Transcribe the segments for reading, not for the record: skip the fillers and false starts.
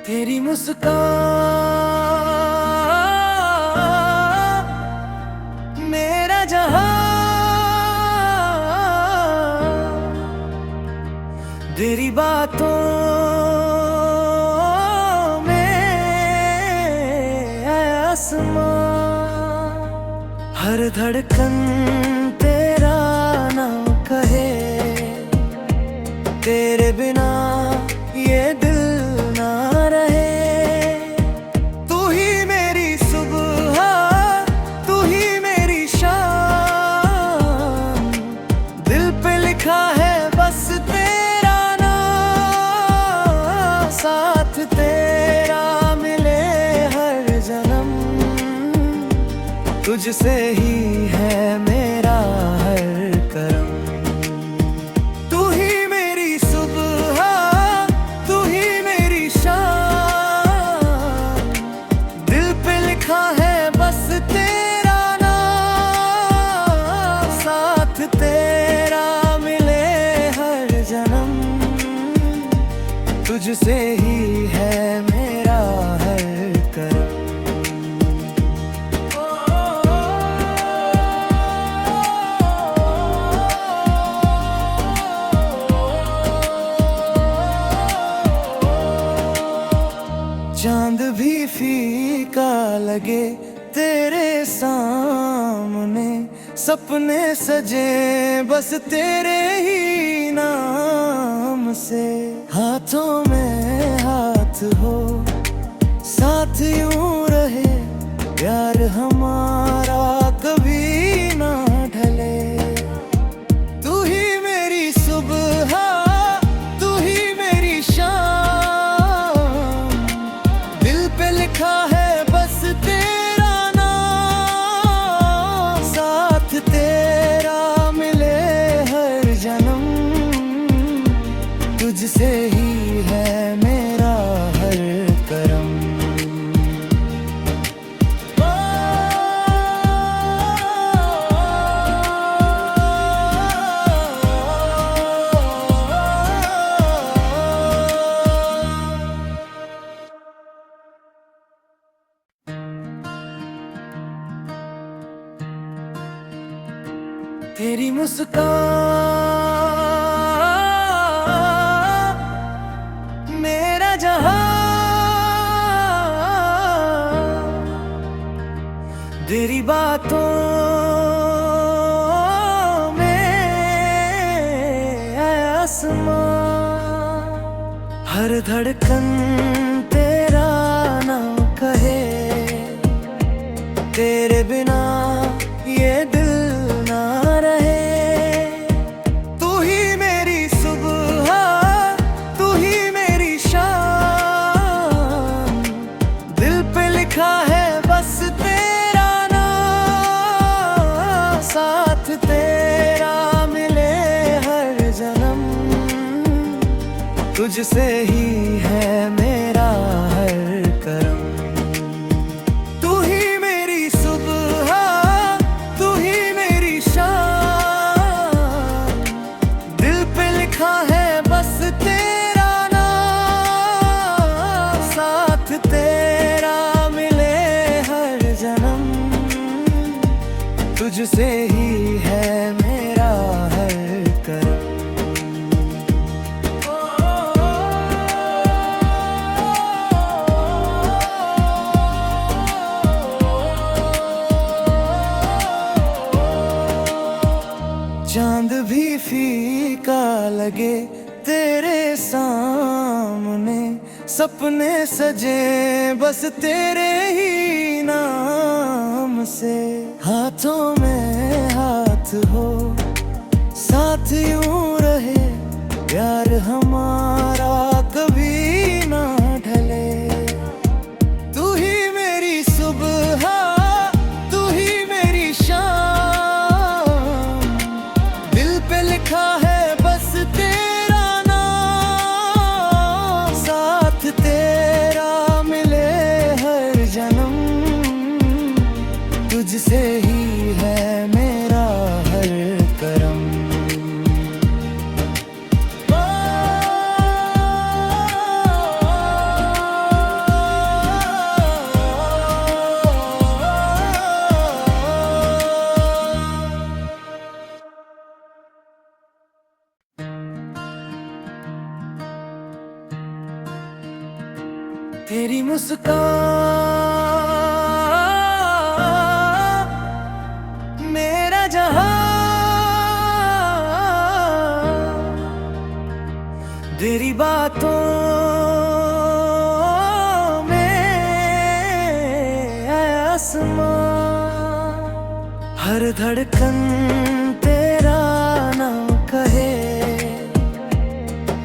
तेरी मुस्कान मेरा जहां, तेरी बातों में आसमां। हर धड़कन तेरा नाम कहे, तेरे बिना ये दिल ना रहे। तू ही मेरी सुबह, तू ही मेरी शाम, दिल पे लिखा है बस तेरा नाम। साथ तेरा मिले हर जन्म, तुझसे ही है मेरा हर करम। तुझसे ही है मेरा हर करम। चांद भी फीका लगे तेरे सामने, सपने सजे बस तेरे ही नाम से। हाथों में हाथ हो, साथ यूं रहे, प्यार हमारा कभी ना ढले। तू ही मेरी सुबह, तू ही मेरी शाम, दिल पे लिखा है बस तेरा नाम। साथ तेरा मिले हर जन्म, तुझसे ही है मेरा हर करम। तेरी मुस्कान मेरा जहां, तेरी बातों में आसमां। हर धड़कन तेरा नाम कहे, तेरे बिना ये दिल ना रहे। तू ही मेरी सुबह, तू ही मेरी शाम, दिल पे लिखा है बस तेरा नाम। साथ तेरा मिले हर जन्म, तुझसे ही है मेरा हर करम। तुझसे ही है मेरा हर करम। चांद भी फीका लगे तेरे सामने, सपने सजे बस तेरे ही नाम से। हाथों में हाथ हो, साथ यूं रहे, प्यार हमारा कभी ना ढले। तू ही मेरी सुबह, तू ही मेरी शाम, दिल पे लिखा है बस तेरा नाम। साथ तेरा मिले हर जन्म, तुझसे ही है मेरा हर करम। तेरी मुस्कान मेरा जहां, तेरी बातों में आसमां, हर धड़कन तेरा नाम कहे,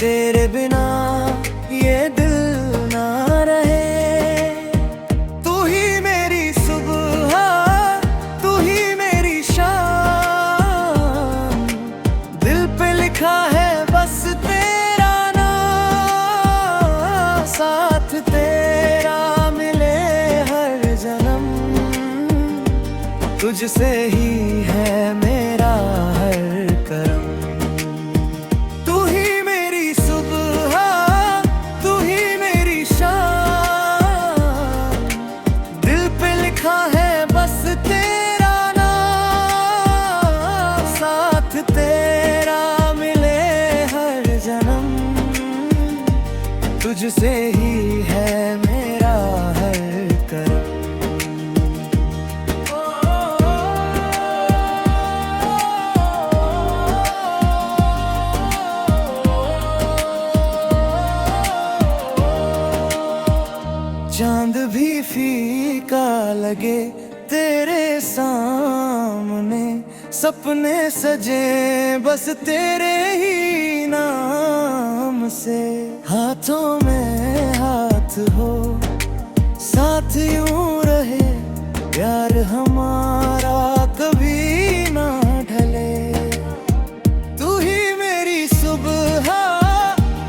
तेरे बिना ये दिल ना रहे। तू ही मेरी सुबह, तू ही मेरी शाम, दिल पे लिखा है बस तेरा नाम, साथ तेरा मिले हर जन्म, तुझसे ही है मेरा हर करम। तू ही मेरी सुबह, तू ही मेरी शाम, दिल पे लिखा है बस तेरा नाम, साथ तेरा मिले हर जन्म, तुझसे ही है मेरा हर करम। चांद भी फीका लगे तेरे सामने, सपने सजे बस तेरे ही नाम से। हाथों में हाथ हो साथ यूं रहे, प्यार हमारा कभी ना ढले। तू ही मेरी सुबह,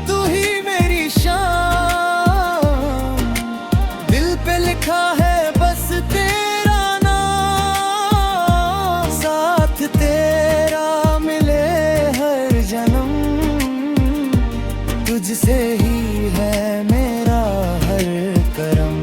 तू ही मेरी शाम, दिल पे लिखा है बस तेरा नाम, साथ तेरा मिले हर जन्म, तुझसे ही है मेरा हर करम।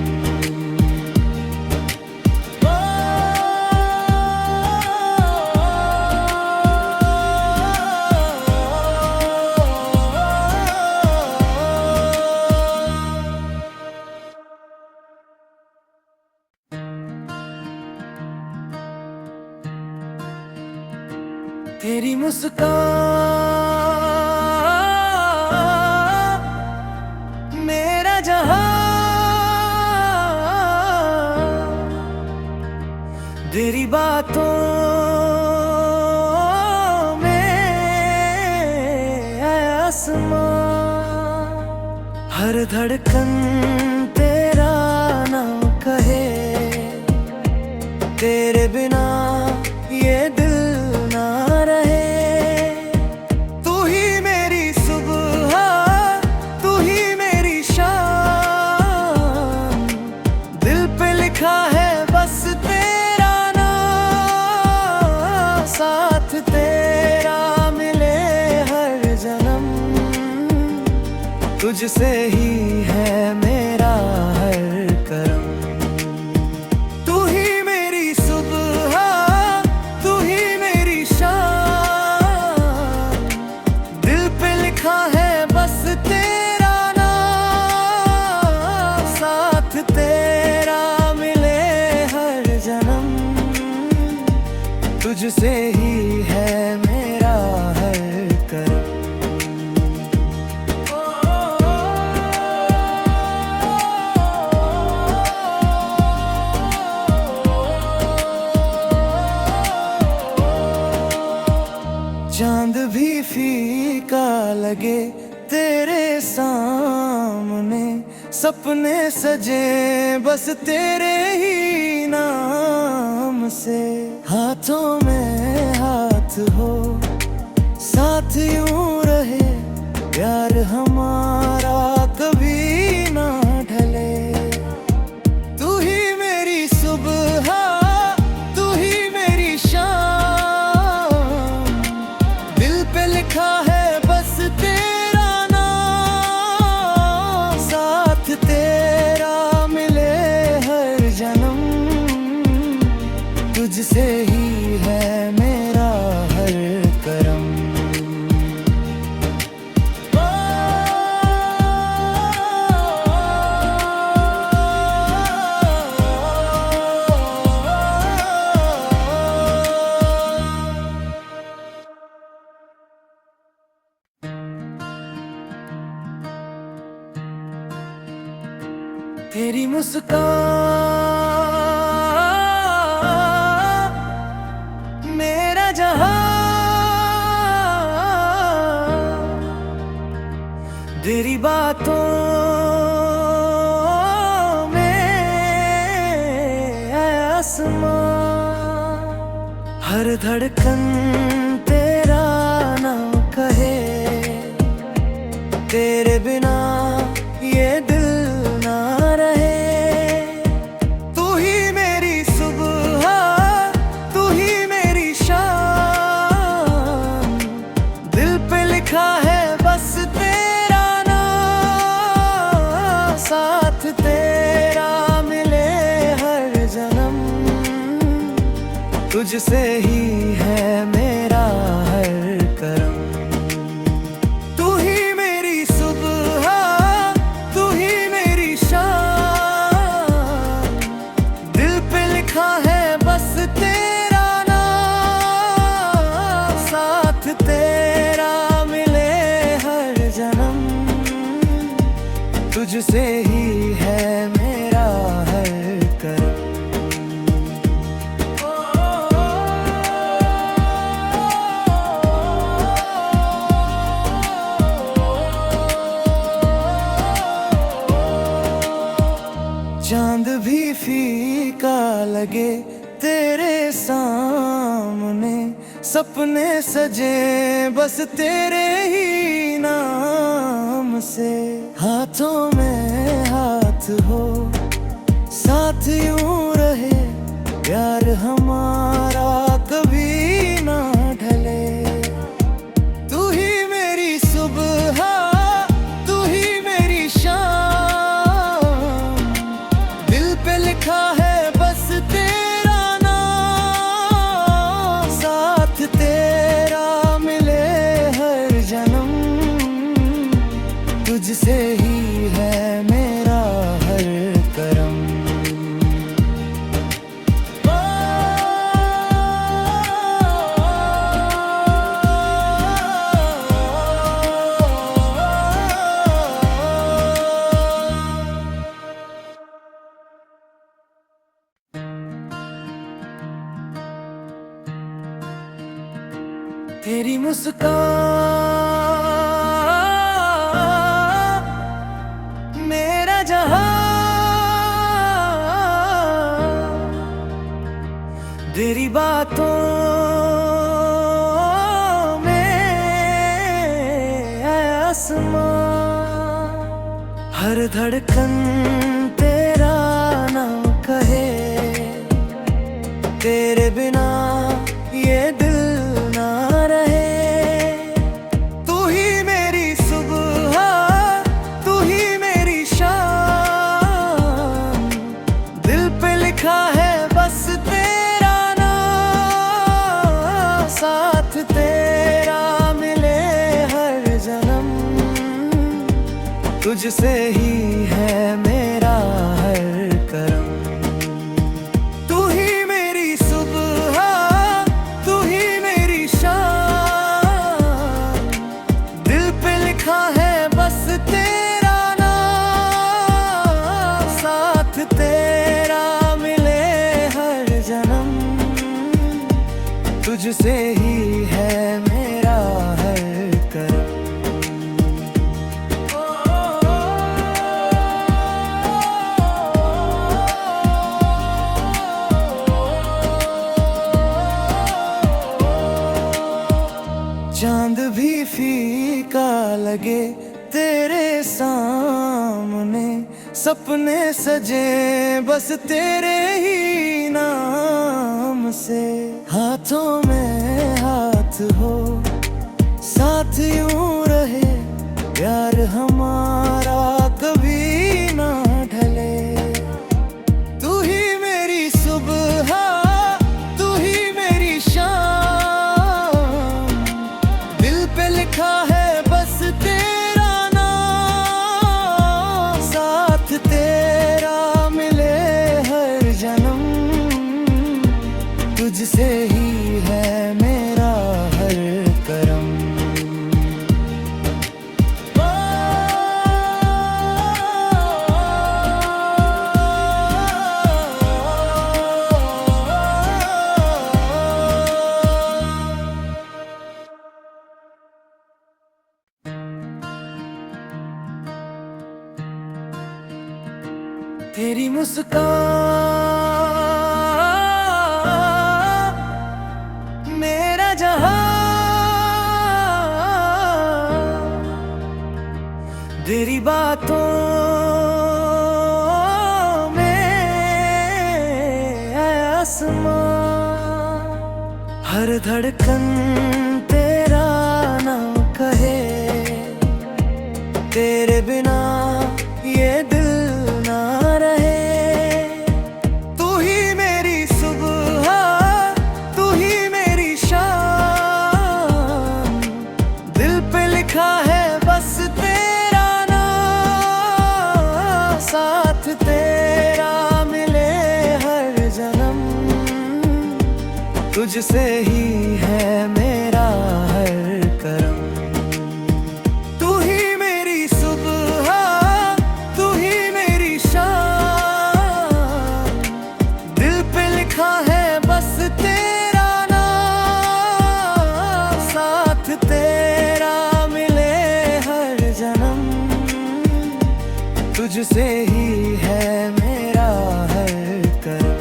तेरी मुस्कान मेरा जहां, तेरी बातों में आसमां, हर धड़कन तेरा नाम कहे, तेरे बिना ये दिल ना रहे। तू ही मेरी सुबह, तू ही मेरी शाम, दिल पे लिखा है बस तेरा नाम, साथ तेरा मिले हर जन्म, तुझसे ही है मेरा हर करम। तू ही मेरी सुबह, तू ही मेरी शाम, दिल पे लिखा है बस तेरा नाम, साथ तेरा मिले हर जन्म, तुझसे ही है मेरा हर करम। चांद भी फीका लगे तेरे सामने, सपने सजे बस तेरे ही नाम से। हाथों में हाथ हो साथ यूं रहे, प्यार हमारा कभी ना ढले। तू ही मेरी सुबह, तू ही मेरी शाम, दिल पे लिखा है बस तेरा नाम, साथ तेरा मिले हर जन्म, तुझसे ही है मेरा हर करम। तेरी मुस्कान मेरा जहां, तेरी बातों में आसमां। हर धड़कन तेरा नाम कहे, तेरे बिना ये दिल ना रहे। तू ही मेरी सुबह, तू ही मेरी शाम, दिल पे लिखा है बस तेरा नाम। साथ तेरा मिले हर जन्म, तुझसे ही है मेरा हर करम। तू ही मेरी सुबह, तू ही मेरी शाम, दिल पे लिखा है बस तेरा नाम। साथ तेरा मिले हर जन्म, तुझसे ही है मेरा हर करम। चांद भी फीका लगे तेरे सामने, सपने सजे बस तेरे ही नाम से। हाथों में हाथ हो, साथ यूं रहे, प्यार हमारा कभी ना ढले। तू ही मेरी सुबह, तू ही मेरी शाम, दिल पे लिखा है बस तेरा नाम। साथ तेरा मिले हर जन्म, तुझसे ही है मेरा हर करम। तेरी मुस्कान मेरा जहां, तेरी बातों में आसमां। हर धड़कन तेरा नाम कहे, तेरे बिना ये दिल ना रहे। तू ही मेरी सुबह, तू ही मेरी शाम, दिल पे लिखा है बस तेरा नाम। साथ तेरा मिले हर जन्म, तुझसे ही है मेरा हर करम। तू ही मेरी सुबह, तू ही मेरी शाम, दिल पे लिखा है बस तेरा नाम। साथ तेरा मिले हर जन्म, तुझसे ही है मेरा हर करम। चांद भी फीका लगे तेरे सामने, सपने सजे बस तेरे ही नाम से। हाथों में हाथ हो, साथ यूं रहे, प्यार हमारा कभी ना ढले। तू ही मेरी सुबह, तू ही मेरी शाम, दिल पे लिखा है बस तेरा नाम। साथ तेरा मिले हर जन्म, तुझसे ही है मेरा हर करम। तेरी मुस्कान मेरा जहां, तेरी बातों में है आसमां। हर धड़कन तेरा नाम कहे, तेरे बिना ये दिल ना रहे। तू ही मेरी सुबह, तू ही मेरी शाम, दिल पे लिखा है बस तेरा नाम। साथ तेरा मिले हर जन्म, तुझसे ही है मेरा हर करम। तुझसे ही है मेरा हर करम।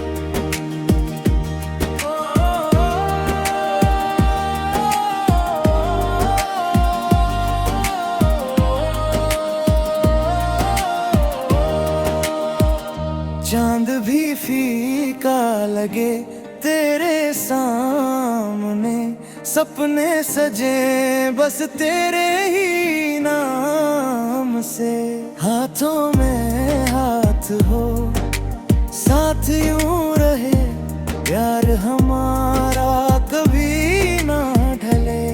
चांद भी फीका लगे तेरे सामने, सपने सजे बस तेरे ही नाम से। हाथों में हाथ हो, साथ यूं रहे, प्यार हमारा कभी ना ढले।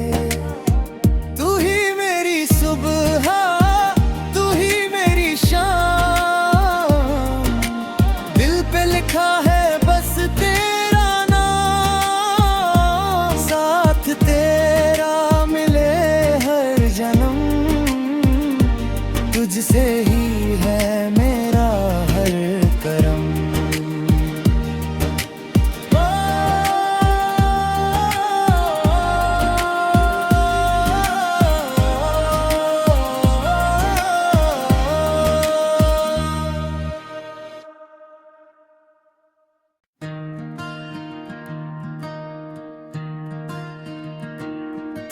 तू ही मेरी सुबह, तू ही मेरी शाम, दिल पे लिखा है बस तेरा नाम। साथ तेरा मिले हर जन्म, तुझसे ही है मेरा हर करम।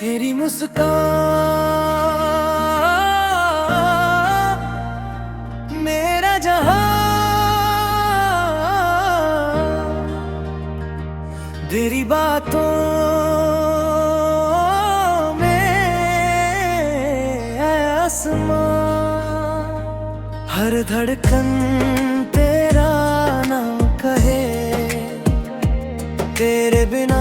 तेरी मुस्कान मेरा जहां, तेरी बातों में है आसमां। हर धड़कन तेरा नाम कहे, तेरे बिना